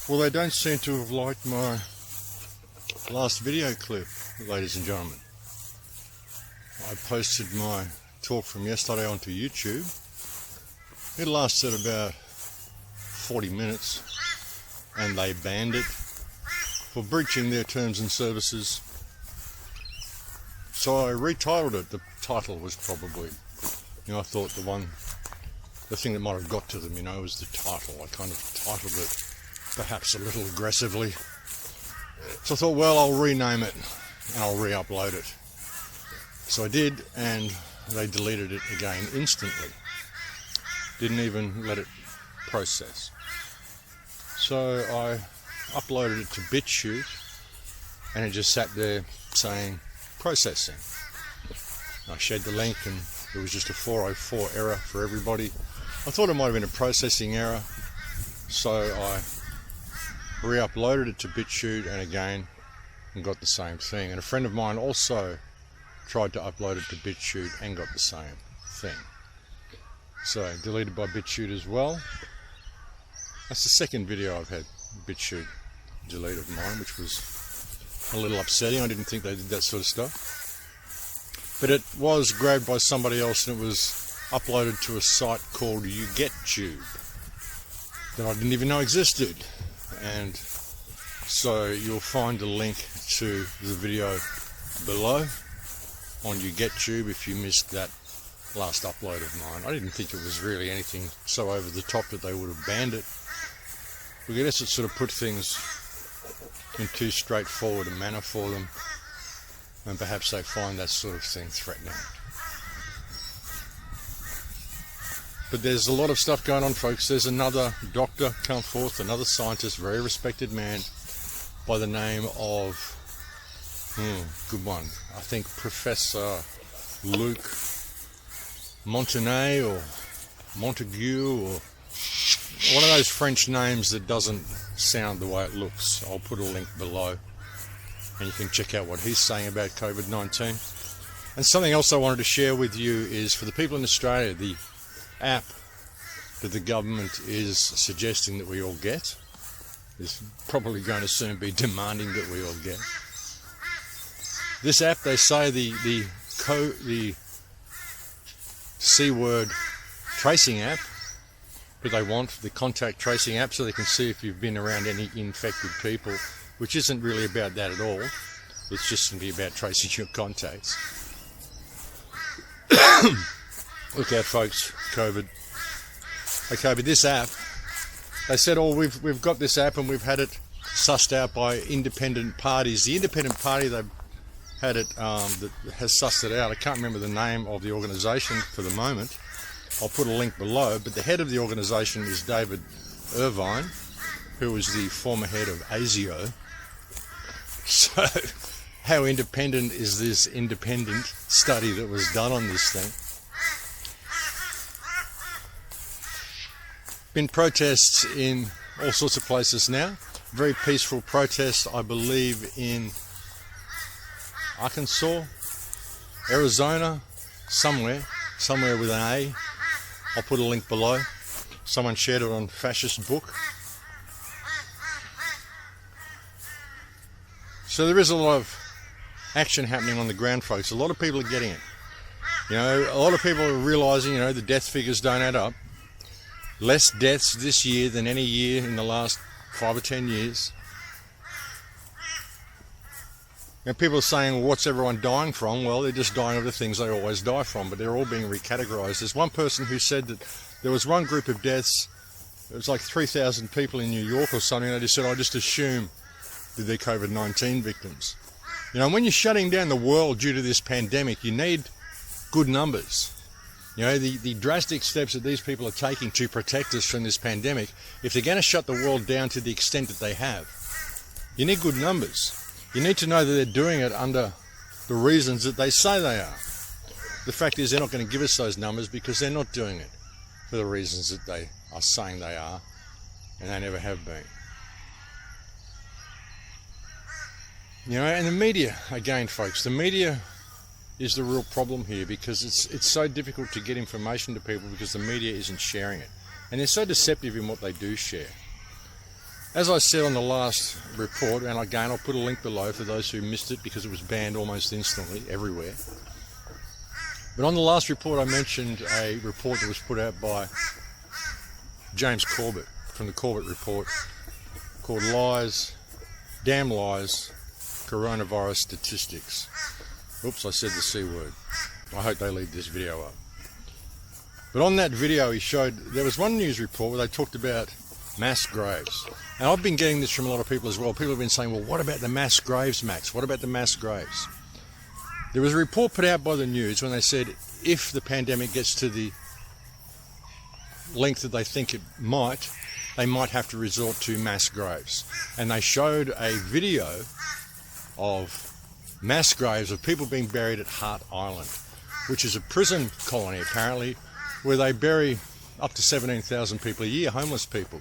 Well, they don't seem to have liked my last video clip, ladies and gentlemen. I posted my talk from yesterday onto YouTube. It lasted about 40 minutes and they banned it for breaching their terms and services. So I retitled it. The title was probably, I thought the thing that might have got to them, was the title. I kind of titled it perhaps a little aggressively. So I thought, well, I'll rename it and I'll re-upload it. So I did, and they deleted it again instantly. Didn't even let it process. So I uploaded it to BitChute, and it just sat there saying processing. I shared the link, and it was just a 404 error for everybody. I thought it might have been a processing error, so I re-uploaded it to BitChute, and again, and got the same thing. And a friend of mine also tried to upload it to BitChute and got the same thing. So deleted by BitChute as well. That's the second video I've had BitChute delete of mine, which was a little upsetting. I didn't think they did that sort of stuff. But it was grabbed by somebody else, and it was uploaded to a site called YouGetTube that I didn't even know existed. And so you'll find a link to the video below on YouGetTube if you missed that last upload of mine. I didn't think it was really anything so over the top that they would have banned it. But I guess it sort of put things in too straightforward a manner for them, and perhaps they find that sort of thing threatening. But there's a lot of stuff going on, folks. There's another doctor come forth, another scientist, very respected man by the name of, good one, I think Professor Luc Montagnier or Montague, or one of those French names that doesn't sound the way it looks. I'll put a link below and you can check out what he's saying about COVID-19. And something else I wanted to share with you is, for the people in Australia, the app that the government is suggesting that we all get is probably going to soon be demanding that we all get. This app, they say the C-word tracing app that they want, the contact tracing app, so they can see if you've been around any infected people, which isn't really about that at all. It's just going to be about tracing your contacts. Look out, folks, COVID. Okay, but this app, they said, we've got this app and we've had it sussed out by independent parties. The independent party they've had it that has sussed it out, I can't remember the name of the organisation for the moment. I'll put a link below, but the head of the organisation is David Irvine, who was the former head of Asio. So how independent is this independent study that was done on this thing? Been protests in all sorts of places now. Very peaceful protests, I believe, in Arkansas, Arizona, somewhere with an A. I'll put a link below. Someone shared it on Fascist Book. So there is a lot of action happening on the ground, folks. A lot of people are getting it. A lot of people are realising, the death figures don't add up. Less deaths this year than any year in the last 5 or 10 years. People are saying, well, what's everyone dying from? Well, they're just dying of the things they always die from, but they're all being recategorised. There's one person who said that there was one group of deaths, it was like 3,000 people in New York or something. They just said, I just assume that they're COVID-19 victims. When you're shutting down the world due to this pandemic, you need good numbers. The drastic steps that these people are taking to protect us from this pandemic, if they're going to shut the world down to the extent that they have, you need good numbers. You need to know that they're doing it under the reasons that they say they are. The fact is, they're not going to give us those numbers because they're not doing it for the reasons that they are saying they are, and they never have been. And the media, again, folks, the media is the real problem here, because it's so difficult to get information to people because the media isn't sharing it, and they're so deceptive in what they do share. As I said on the last report, and again I'll put a link below for those who missed it because it was banned almost instantly everywhere. But on the last report I mentioned a report that was put out by James Corbett from the Corbett report called Lies, Damn Lies, Coronavirus Statistics. Oops, I said the C word. I hope they leave this video up. But on that video he showed, there was one news report where they talked about mass graves. And I've been getting this from a lot of people as well. People have been saying, well, what about the mass graves, Max? What about the mass graves? There was a report put out by the news when they said if the pandemic gets to the length that they think it might, they might have to resort to mass graves. And they showed a video of mass graves of people being buried at Hart Island, which is a prison colony apparently, where they bury up to 17,000 people a year, homeless people.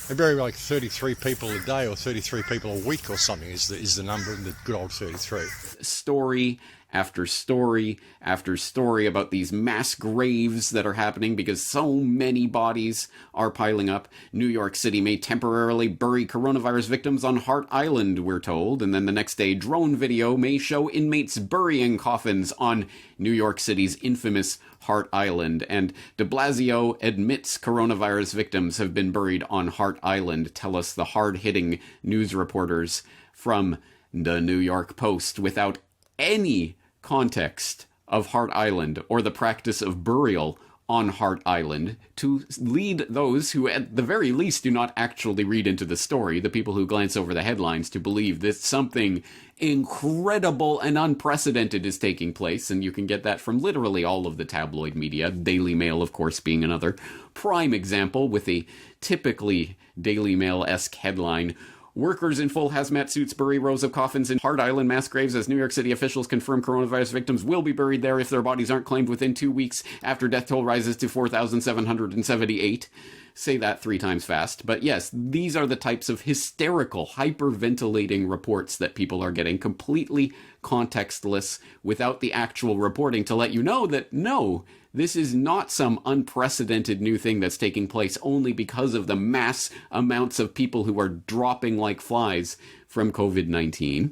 They bury like 33 people a day or 33 people a week or something is the number in the good old 33. Story after story after story about these mass graves that are happening because so many bodies are piling up. New York City may temporarily bury coronavirus victims on Hart Island, we're told, and then the next day drone video may show inmates burying coffins on New York City's infamous Hart Island, and de Blasio admits coronavirus victims have been buried on Hart Island, tell us the hard-hitting news reporters from the New York Post, without any context of Hart Island or the practice of burial on Hart Island, to lead those who at the very least do not actually read into the story, the people who glance over the headlines, to believe that something incredible and unprecedented is taking place. And you can get that from literally all of the tabloid media, Daily Mail of course being another prime example, with a typically Daily Mail-esque headline: workers in full hazmat suits bury rows of coffins in Hart Island mass graves as New York City officials confirm coronavirus victims will be buried there if their bodies aren't claimed within 2 weeks after death toll rises to 4,778. Say that 3 times fast. But yes, these are the types of hysterical, hyperventilating reports that people are getting, completely contextless, without the actual reporting to let you know that, no, this is not some unprecedented new thing that's taking place only because of the mass amounts of people who are dropping like flies from COVID-19.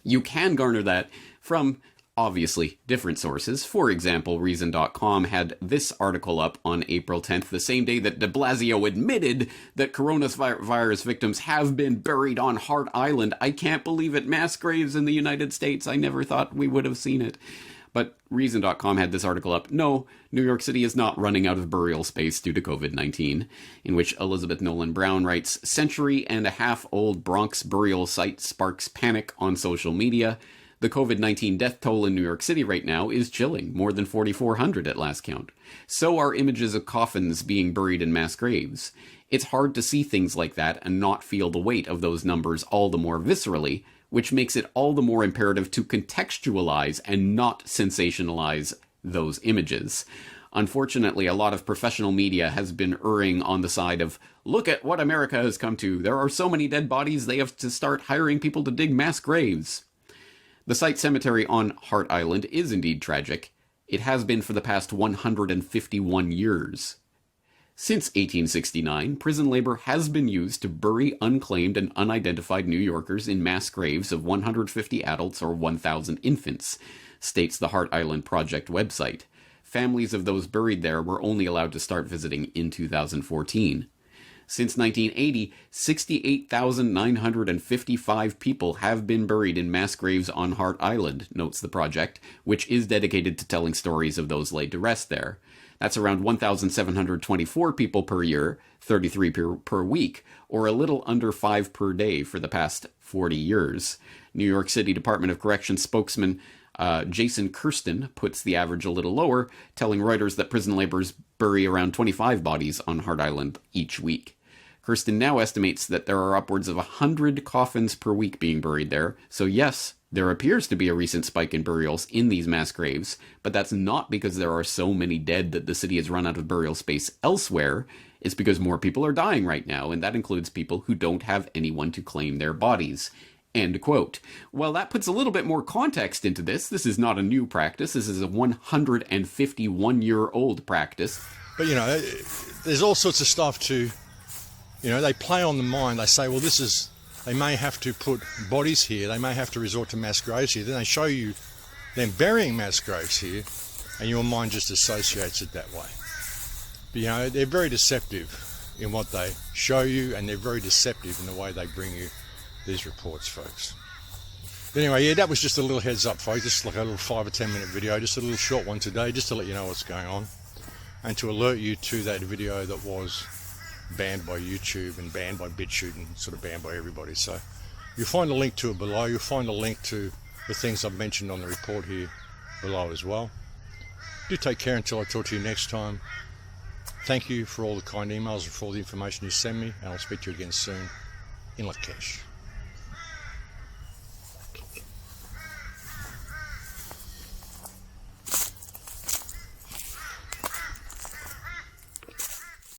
You can garner that from, obviously, different sources. For example, Reason.com had this article up on April 10th, the same day that de Blasio admitted that coronavirus victims have been buried on Hart Island. I can't believe it. Mass graves in the United States. I never thought we would have seen it. But Reason.com had this article up. No, New York City is not running out of burial space due to COVID-19, in which Elizabeth Nolan Brown writes, century-and-a-half-old Bronx burial site sparks panic on social media. The COVID-19 death toll in New York City right now is chilling, more than 4,400 at last count. So are images of coffins being buried in mass graves. It's hard to see things like that and not feel the weight of those numbers all the more viscerally, which makes it all the more imperative to contextualize and not sensationalize those images. Unfortunately, a lot of professional media has been erring on the side of, look at what America has come to. There are so many dead bodies, they have to start hiring people to dig mass graves. The site cemetery on Hart Island is indeed tragic. It has been for the past 151 years. Since 1869, prison labor has been used to bury unclaimed and unidentified New Yorkers in mass graves of 150 adults or 1,000 infants, states the Hart Island Project website. Families of those buried there were only allowed to start visiting in 2014. Since 1980, 68,955 people have been buried in mass graves on Hart Island, notes the project, which is dedicated to telling stories of those laid to rest there. That's around 1,724 people per year, 33 per week, or a little under 5 per day for the past 40 years. New York City Department of Corrections spokesman Jason Kirsten puts the average a little lower, telling Reuters that prison laborers bury around 25 bodies on Hart Island each week. Kirsten now estimates that there are upwards of 100 coffins per week being buried there, so yes, there appears to be a recent spike in burials in these mass graves, but that's not because there are so many dead that the city has run out of burial space elsewhere. It's because more people are dying right now, and that includes people who don't have anyone to claim their bodies. End quote. Well, that puts a little bit more context into this. This is not a new practice. This is a 151-year-old practice. But, you know, there's all sorts of stuff to You know, they play on the mind. They say, well, this is, they may have to put bodies here. They may have to resort to mass graves here. Then they show you them burying mass graves here, and your mind just associates it that way. But, you know, they're very deceptive in what they show you, and they're very deceptive in the way they bring you these reports, folks. But anyway, yeah, that was just a little heads up, folks. Just like a little 5 or 10 minute video, just a little short one today, just to let you know what's going on, and to alert you to that video that was banned by YouTube and banned by BitChute and sort of banned by everybody. So you'll find a link to it below. You'll find a link to the things I've mentioned on the report here below as well. Do take care until I talk to you next time. Thank you for all the kind emails and for all the information you send me, and I'll speak to you again soon. In Lakesh.